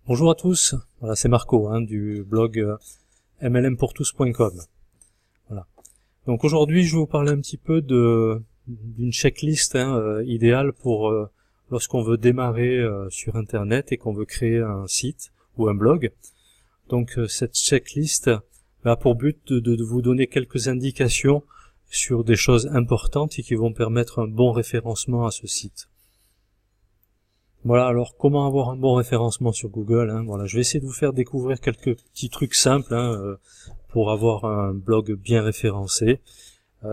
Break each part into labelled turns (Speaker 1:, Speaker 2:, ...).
Speaker 1: Bonjour à tous, voilà, c'est Marco du blog mlmpourtous.com. Voilà. Donc aujourd'hui je vais vous parler un petit peu d'une checklist idéale pour lorsqu'on veut démarrer sur internet et qu'on veut créer un site ou un blog. Donc cette checklist a pour but de vous donner quelques indications sur des choses importantes et qui vont permettre un bon référencement à ce site. Voilà, alors comment avoir un bon référencement sur Google, Voilà, je vais essayer de vous faire découvrir quelques petits trucs simples pour avoir un blog bien référencé.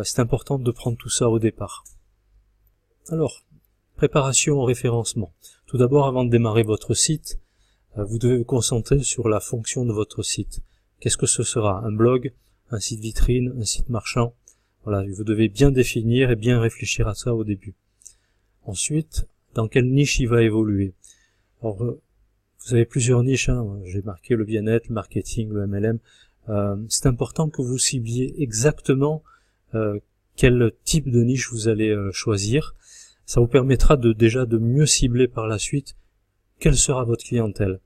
Speaker 1: C'est important de prendre tout ça au départ. Alors, préparation au référencement. Tout d'abord, avant de démarrer votre site, vous devez vous concentrer sur la fonction de votre site. Qu'est-ce que ce sera? Un blog, un site vitrine, un site marchand? Voilà, vous devez bien définir et bien réfléchir à ça au début. Ensuite, dans quelle niche il va évoluer. Alors, vous avez plusieurs niches, j'ai marqué le bien-être, le marketing, le MLM. C'est important que vous cibliez exactement quel type de niche vous allez choisir. Ça vous permettra déjà de mieux cibler par la suite quelle sera votre clientèle.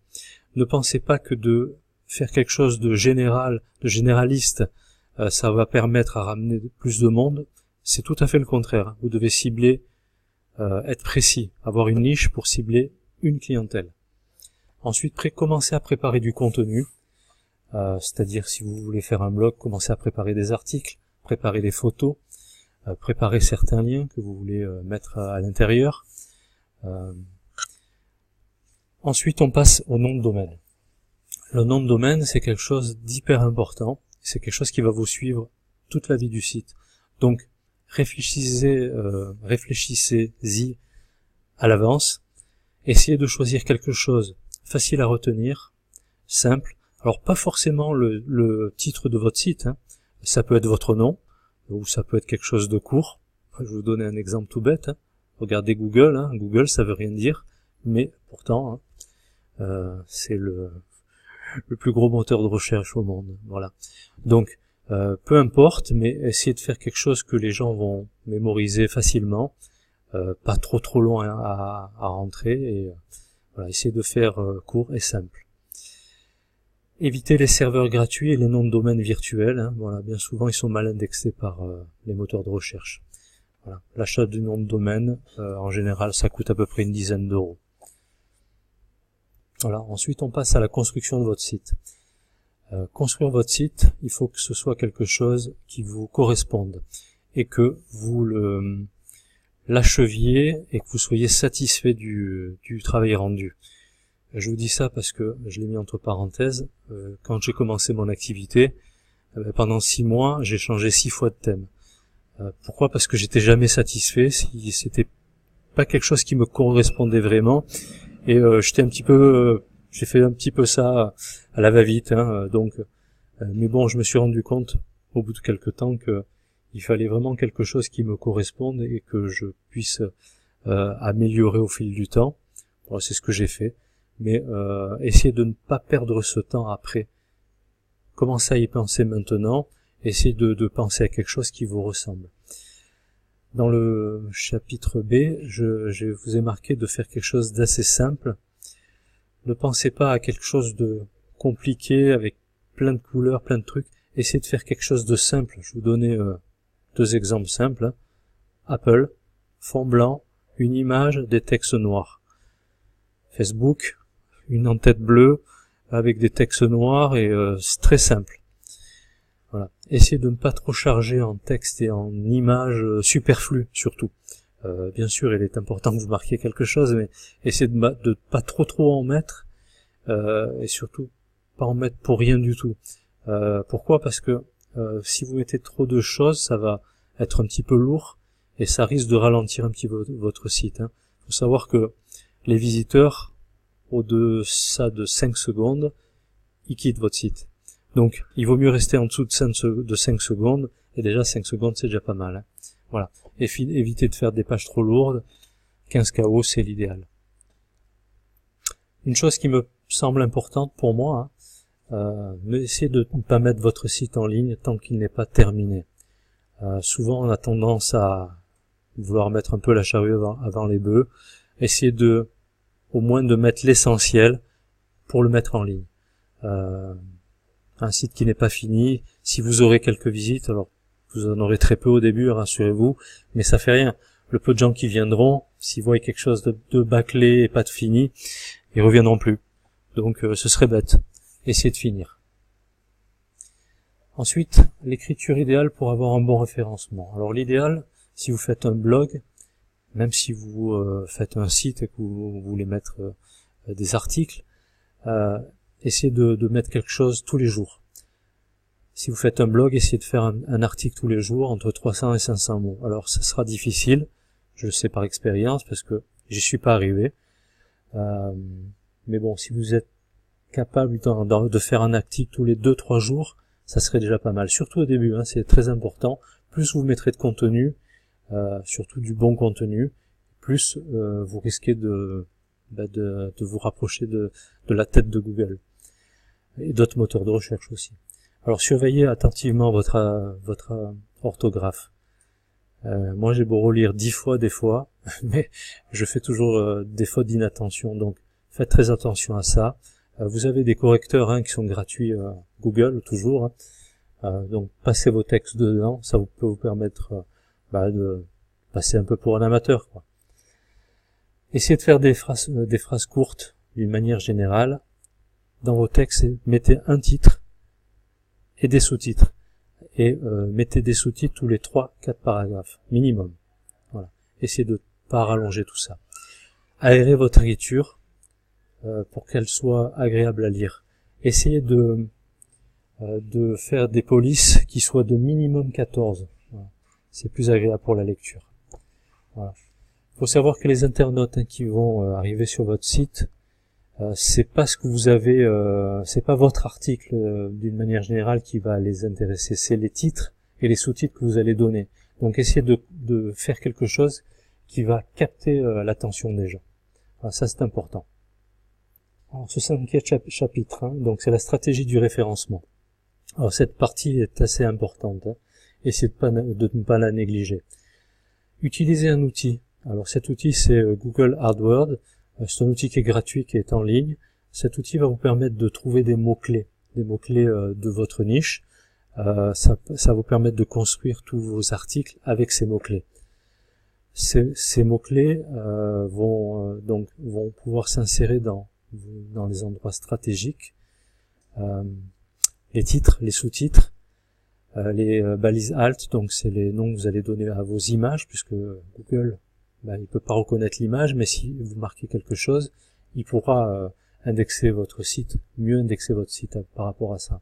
Speaker 1: Ne pensez pas que de faire quelque chose de général, de généraliste, ça va permettre à ramener plus de monde. C'est tout à fait le contraire. Vous devez cibler, être précis, avoir une niche pour cibler une clientèle. Ensuite, commencez à préparer du contenu, c'est-à-dire si vous voulez faire un blog, commencez à préparer des articles, préparer des photos, préparer certains liens que vous voulez mettre à l'intérieur. Ensuite, on passe au nom de domaine. Le nom de domaine, c'est quelque chose d'hyper important, c'est quelque chose qui va vous suivre toute la vie du site. Donc, réfléchissez-y à l'avance, essayez de choisir quelque chose facile à retenir, simple. Alors pas forcément le titre de votre site, ça peut être votre nom, ou ça peut être quelque chose de court. Je vais vous donner un exemple tout bête. Regardez Google, Google ça veut rien dire, mais pourtant c'est le plus gros moteur de recherche au monde. Voilà. Donc peu importe, mais essayez de faire quelque chose que les gens vont mémoriser facilement, pas trop long à rentrer, et voilà, essayez de faire court et simple. Évitez les serveurs gratuits et les noms de domaine virtuels. Voilà, bien souvent ils sont mal indexés par les moteurs de recherche. Voilà. L'achat du nom de domaine, en général, ça coûte à peu près une dizaine d'euros. Voilà. Ensuite, on passe à la construction de votre site. Construire votre site, il faut que ce soit quelque chose qui vous corresponde et que vous l'acheviez et que vous soyez satisfait du travail rendu. Je vous dis ça parce que je l'ai mis entre parenthèses. Quand j'ai commencé mon activité, pendant 6 mois, j'ai changé 6 fois de thème. Pourquoi? Parce que j'étais jamais satisfait, si c'était pas quelque chose qui me correspondait vraiment, et j'étais un petit peu j'ai fait un petit peu ça à la va-vite, mais bon, je me suis rendu compte au bout de quelque temps que il fallait vraiment quelque chose qui me corresponde et que je puisse améliorer au fil du temps. Bon, c'est ce que j'ai fait, mais essayez de ne pas perdre ce temps après. Commencez à y penser maintenant, essayez de penser à quelque chose qui vous ressemble. Dans le chapitre B, je vous ai marqué de faire quelque chose d'assez simple. Ne pensez pas à quelque chose de compliqué avec plein de couleurs, plein de trucs. Essayez de faire quelque chose de simple. Je vais vous donner 2 exemples simples. Apple, fond blanc, une image, des textes noirs. Facebook, une en-tête bleue avec des textes noirs, et c'est très simple. Voilà. Essayez de ne pas trop charger en texte et en images superflues surtout. Bien sûr, il est important que vous marquiez quelque chose, mais essayez de pas trop en mettre, et surtout pas en mettre pour rien du tout. Pourquoi? Parce que si vous mettez trop de choses, ça va être un petit peu lourd et ça risque de ralentir un petit peu votre site. Faut savoir que les visiteurs, au-delà de 5 secondes, ils quittent votre site. Donc, il vaut mieux rester en dessous de 5 secondes, et déjà 5 secondes c'est déjà pas mal. Voilà. Et évitez de faire des pages trop lourdes. 15 KO, c'est l'idéal. Une chose qui me semble importante pour moi, essayez de ne pas mettre votre site en ligne tant qu'il n'est pas terminé. Souvent, on a tendance à vouloir mettre un peu la charrue avant les bœufs. Essayez au moins de mettre l'essentiel, pour le mettre en ligne. Un site qui n'est pas fini, si vous aurez quelques visites, alors vous en aurez très peu au début, rassurez-vous, mais ça fait rien. Le peu de gens qui viendront, s'ils voient quelque chose de bâclé et pas de fini, ils reviendront plus. Donc ce serait bête. Essayez de finir. Ensuite, l'écriture idéale pour avoir un bon référencement. Alors l'idéal, si vous faites un blog, même si vous faites un site et que vous voulez mettre des articles, essayez de mettre quelque chose tous les jours. Si vous faites un blog, essayez de faire un article tous les jours entre 300 et 500 mots. Alors ça sera difficile, je le sais par expérience parce que j'y suis pas arrivé. Mais bon, si vous êtes capable de faire un article tous les 2-3 jours, ça serait déjà pas mal. Surtout au début, c'est très important. Plus vous mettrez de contenu, surtout du bon contenu, plus vous risquez de vous rapprocher de la tête de Google et d'autres moteurs de recherche aussi. Alors surveillez attentivement votre orthographe. Moi j'ai beau relire 10 fois des fois, mais je fais toujours des fautes d'inattention, donc faites très attention à ça. Vous avez des correcteurs qui sont gratuits Google toujours, donc passez vos textes dedans, ça peut vous permettre de passer un peu pour un amateur, quoi. Essayez de faire des phrases courtes d'une manière générale. Dans vos textes, mettez un titre et des sous-titres. Et mettez des sous-titres tous les 3-4 paragraphes, minimum. Voilà. Essayez de pas rallonger tout ça. Aérez votre écriture pour qu'elle soit agréable à lire. Essayez de faire des polices qui soient de minimum 14. Voilà. C'est plus agréable pour la lecture. Voilà. Il faut savoir que les internautes qui vont arriver sur votre site, c'est pas ce que vous avez, c'est pas votre article d'une manière générale qui va les intéresser, c'est les titres et les sous-titres que vous allez donner. Donc essayez de faire quelque chose qui va capter l'attention des gens. Voilà, ça c'est important. Alors ce 5e chapitre, donc c'est la stratégie du référencement. Alors cette partie est assez importante, essayez de ne pas la négliger. Utilisez un outil. Alors cet outil c'est Google AdWords. C'est un outil qui est gratuit, qui est en ligne. Cet outil va vous permettre de trouver des mots-clés de votre niche. Ça va vous permettre de construire tous vos articles avec ces mots-clés. Ces mots-clés vont pouvoir s'insérer dans les endroits stratégiques. Les titres, les sous-titres, les balises alt, donc c'est les noms que vous allez donner à vos images, puisque Google il peut pas reconnaître l'image, mais si vous marquez quelque chose, il pourra indexer votre site, mieux indexer votre site par rapport à ça.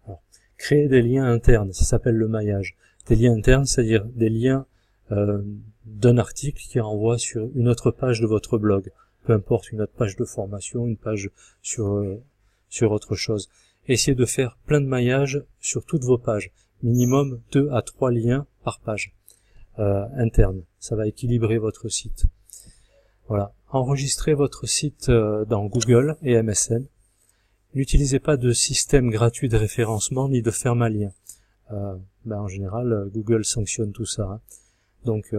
Speaker 1: Alors, créer des liens internes, ça s'appelle le maillage. Des liens internes, c'est-à-dire des liens d'un article qui renvoie sur une autre page de votre blog, peu importe, une autre page de formation, une page sur autre chose. Essayez de faire plein de maillages sur toutes vos pages, minimum 2 à 3 liens par page. Interne, ça va équilibrer votre site. Voilà, enregistrez votre site dans Google et MSN. N'utilisez pas de système gratuit de référencement ni de ferme à lien. En général, Google sanctionne tout ça. Donc,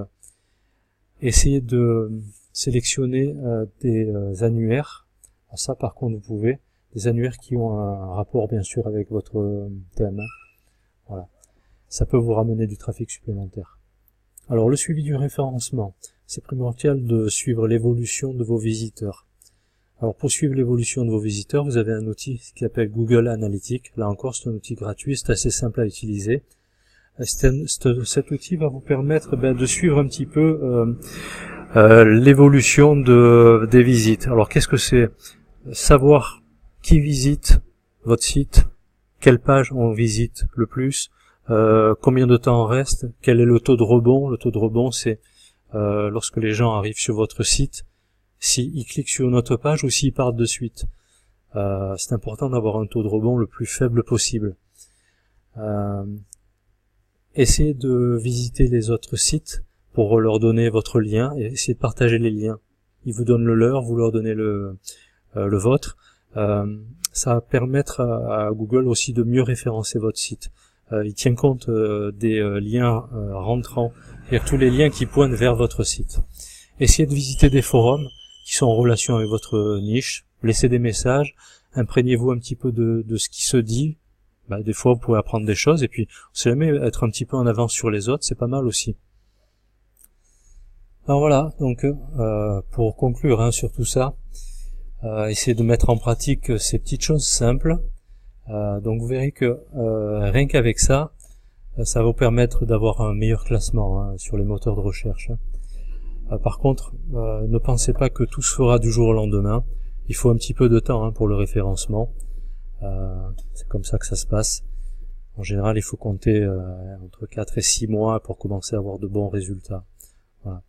Speaker 1: essayez de sélectionner des annuaires. Alors ça, par contre, vous pouvez des annuaires qui ont un rapport bien sûr avec votre thème. Voilà, ça peut vous ramener du trafic supplémentaire. Alors le suivi du référencement, c'est primordial de suivre l'évolution de vos visiteurs. Alors pour suivre l'évolution de vos visiteurs, vous avez un outil qui s'appelle Google Analytics. Là encore, c'est un outil gratuit, c'est assez simple à utiliser. Cet outil va vous permettre de suivre un petit peu l'évolution des visites. Alors qu'est-ce que c'est? Savoir qui visite votre site, quelle page on visite le plus, combien de temps on reste, quel est le taux de rebond. Le taux de rebond, c'est lorsque les gens arrivent sur votre site, s'ils cliquent sur une autre page ou s'ils partent de suite. C'est important d'avoir un taux de rebond le plus faible possible. Essayez de visiter les autres sites pour leur donner votre lien et essayez de partager les liens. Ils vous donnent le leur, vous leur donnez le vôtre. Ça va permettre à Google aussi de mieux référencer votre site. Il tient compte des liens rentrants, c'est-à-dire tous les liens qui pointent vers votre site. Essayez de visiter des forums qui sont en relation avec votre niche, laissez des messages, imprégnez-vous un petit peu de ce qui se dit. Des fois vous pouvez apprendre des choses, et puis on sait jamais, être un petit peu en avance sur les autres, c'est pas mal aussi. Alors voilà, donc pour conclure sur tout ça, essayez de mettre en pratique ces petites choses simples. Donc vous verrez que rien qu'avec ça, ça va vous permettre d'avoir un meilleur classement sur les moteurs de recherche. Par contre, ne pensez pas que tout se fera du jour au lendemain. Il faut un petit peu de temps pour le référencement. C'est comme ça que ça se passe. En général, il faut compter entre 4 et 6 mois pour commencer à avoir de bons résultats. Voilà.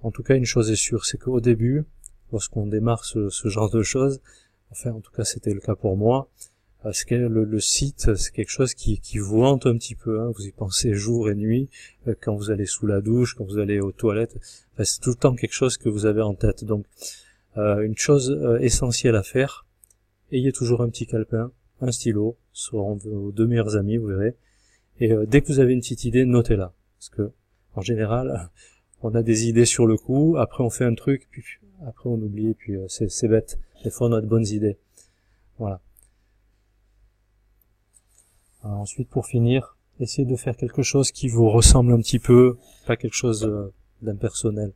Speaker 1: En tout cas, une chose est sûre, c'est qu'au début, lorsqu'on démarre ce genre de choses, enfin en tout cas c'était le cas pour moi, le site, c'est quelque chose qui vous hante un petit peu, vous y pensez jour et nuit, quand vous allez sous la douche, quand vous allez aux toilettes, c'est tout le temps quelque chose que vous avez en tête. Donc une chose essentielle à faire, ayez toujours un petit calepin, un stylo, seront vos 2 meilleurs amis, vous verrez, et dès que vous avez une petite idée, notez-la, parce que en général, on a des idées sur le coup, après on fait un truc, puis après on oublie, puis c'est bête, des fois on a de bonnes idées. Voilà. Alors ensuite, pour finir, essayez de faire quelque chose qui vous ressemble un petit peu, pas quelque chose d'impersonnel.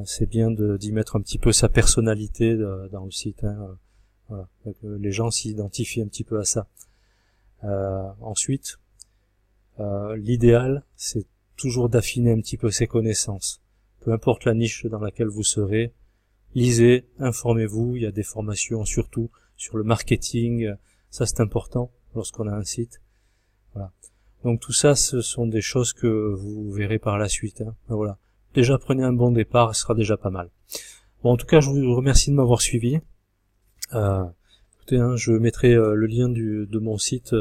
Speaker 1: C'est bien d'y mettre un petit peu sa personnalité dans le site. Voilà, que les gens s'identifient un petit peu à ça. Ensuite, l'idéal, c'est toujours d'affiner un petit peu ses connaissances. Peu importe la niche dans laquelle vous serez, lisez, informez-vous, il y a des formations surtout sur le marketing, ça c'est important lorsqu'on a un site. Voilà. Donc tout ça, ce sont des choses que vous verrez par la suite. Voilà. Déjà prenez un bon départ, ce sera déjà pas mal. Bon, en tout cas, je vous remercie de m'avoir suivi. Écoutez, je mettrai le lien de mon site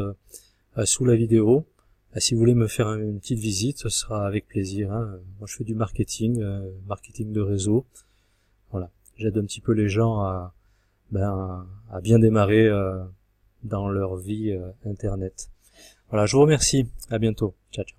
Speaker 1: sous la vidéo. Si vous voulez me faire une petite visite, ce sera avec plaisir. Moi, je fais du marketing, marketing de réseau. Voilà, j'aide un petit peu les gens à bien démarrer dans leur vie Internet. Voilà, je vous remercie. À bientôt. Ciao, ciao.